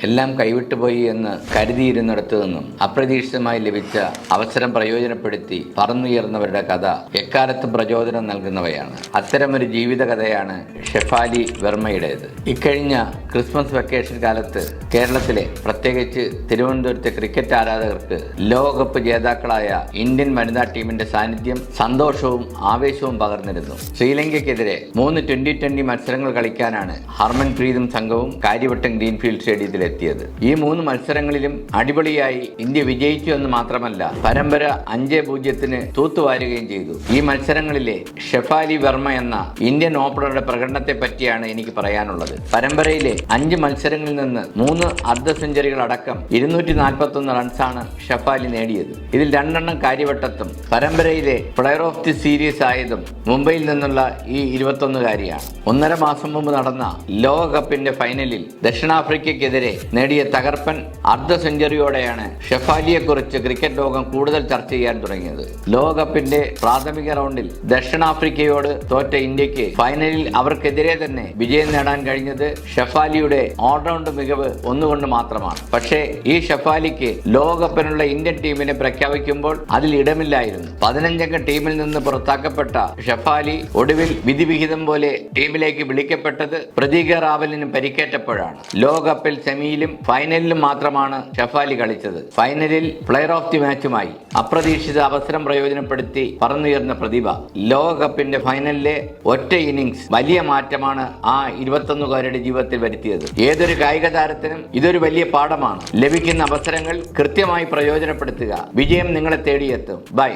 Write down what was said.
എല്ലാം കൈവിട്ടുപോയി എന്ന് കരുതിയിരുന്നിടത്തു നിന്നും അപ്രതീക്ഷിതമായി ലഭിച്ച അവസരം പ്രയോജനപ്പെടുത്തി പറന്നുയർന്നവരുടെ കഥ എക്കാലത്തും പ്രചോദനം നൽകുന്നവയാണ്. അത്തരമൊരു ജീവിത കഥയാണ് ഷെഫാലി വെർമ്മയുടേത്. ഇക്കഴിഞ്ഞ ക്രിസ്മസ് വെക്കേഷൻ കാലത്ത് കേരളത്തിലെ, പ്രത്യേകിച്ച് തിരുവനന്തപുരത്തെ ക്രിക്കറ്റ് ആരാധകർക്ക് ലോകകപ്പ് ജേതാക്കളായ ഇന്ത്യൻ വനിതാ ടീമിന്റെ സാന്നിധ്യം സന്തോഷവും ആവേശവും പകർന്നിരുന്നു. ശ്രീലങ്കയ്ക്കെതിരെ 3 20-20 മത്സരങ്ങൾ കളിക്കാനാണ് ഹർമൻപ്രീതും സംഘവും കാര്യവട്ടം ഗ്രീൻഫീൽഡ് സ്റ്റേഡിയത്തിലെത്തിയത്. ഈ 3 മത്സരങ്ങളിലും അടിപൊളിയായി ഇന്ത്യ വിജയിച്ചു എന്ന് മാത്രമല്ല, പരമ്പര 5-0 തൂത്തുവാരുകയും ചെയ്തു. ഈ മത്സരങ്ങളിലെ ഷെഫാലി വെർമ്മ എന്ന ഇന്ത്യൻ ഓപ്പണറുടെ പ്രകടനത്തെ പറ്റിയാണ് എനിക്ക് പറയാനുള്ളത്. പരമ്പരയിലെ 5 മത്സരങ്ങളിൽ നിന്ന് 3 അർദ്ധ സെഞ്ചുറികൾ അടക്കം 241 റൺസാണ് ഷെഫാലി നേടിയത്. ഇതിൽ 2 എണ്ണം കാര്യവട്ടത്തും പരമ്പരയിലെ പ്ലെയർ ഓഫ് ദി സീരീസ് ആയതും മുംബൈയിൽ നിന്നുള്ള ഈ 21-കാരിയാണ്. 1.5 മാസം മുമ്പ് നടന്ന ലോകകപ്പിന്റെ ഫൈനലിൽ ദക്ഷിണാഫ്രിക്കയ്ക്കെതിരെ നേടിയ തകർപ്പൻ അർദ്ധ സെഞ്ചുറിയോടെയാണ് ഷെഫാലിയെക്കുറിച്ച് ക്രിക്കറ്റ് ലോകം കൂടുതൽ ചർച്ച ചെയ്യാൻ തുടങ്ങിയത്. ലോകകപ്പിന്റെ പ്രാഥമിക റൗണ്ടിൽ ദക്ഷിണാഫ്രിക്കയോട് തോറ്റ ഇന്ത്യക്ക് ഫൈനലിൽ അവർക്കെതിരെ തന്നെ വിജയം നേടാൻ കഴിഞ്ഞത് ഷെഫാലിയുടെ ഓൾറൗണ്ട് മികവ് ഒന്നുകൊണ്ട് മാത്രമാണ്. പക്ഷേ ഈ ഷെഫാലിക്ക് ലോകകപ്പിനുള്ള ഇന്ത്യൻ ടീമിനെ പ്രഖ്യാപിക്കുമ്പോൾ അതിൽ ഇടമില്ലായിരുന്നു. 15-അംഗ ടീമിൽ നിന്ന് പുറത്താക്കപ്പെട്ട ഷെഫാലി ഒടുവിൽ വിധിവിഹിതം പോലെ ടീമിലേക്ക് വിളിക്കപ്പെട്ടത് പ്രതീക റാവലിന് പരിക്കേറ്റപ്പോഴാണ്. ലോകകപ്പിൽ സെമിയിലും ഫൈനലിലും മാത്രമാണ് ഷെഫാലി കളിച്ചത്. ഫൈനലിൽ പ്ലെയർ ഓഫ് ദി മാച്ചുമായി അപ്രതീക്ഷിത അവസരം പ്രയോജനപ്പെടുത്തി പറന്നുയർന്ന പ്രതിഭ ലോകകപ്പിന്റെ ഫൈനലിലെ ഒറ്റ ഇന്നിംഗ്സ് വലിയ മാറ്റമാണ് ആ 21-കാരുടെ ജീവിതത്തിൽ വരുത്തിയത്. ഏതൊരു കായിക താരത്തിനും ഇതൊരു വലിയ പാഠമാണ്. ലഭിക്കുന്ന അവസരങ്ങൾ കൃത്യമായി പ്രയോജനപ്പെടുത്തുക. വിജയം നിങ്ങളെ തേടിയെത്തും. ബൈ.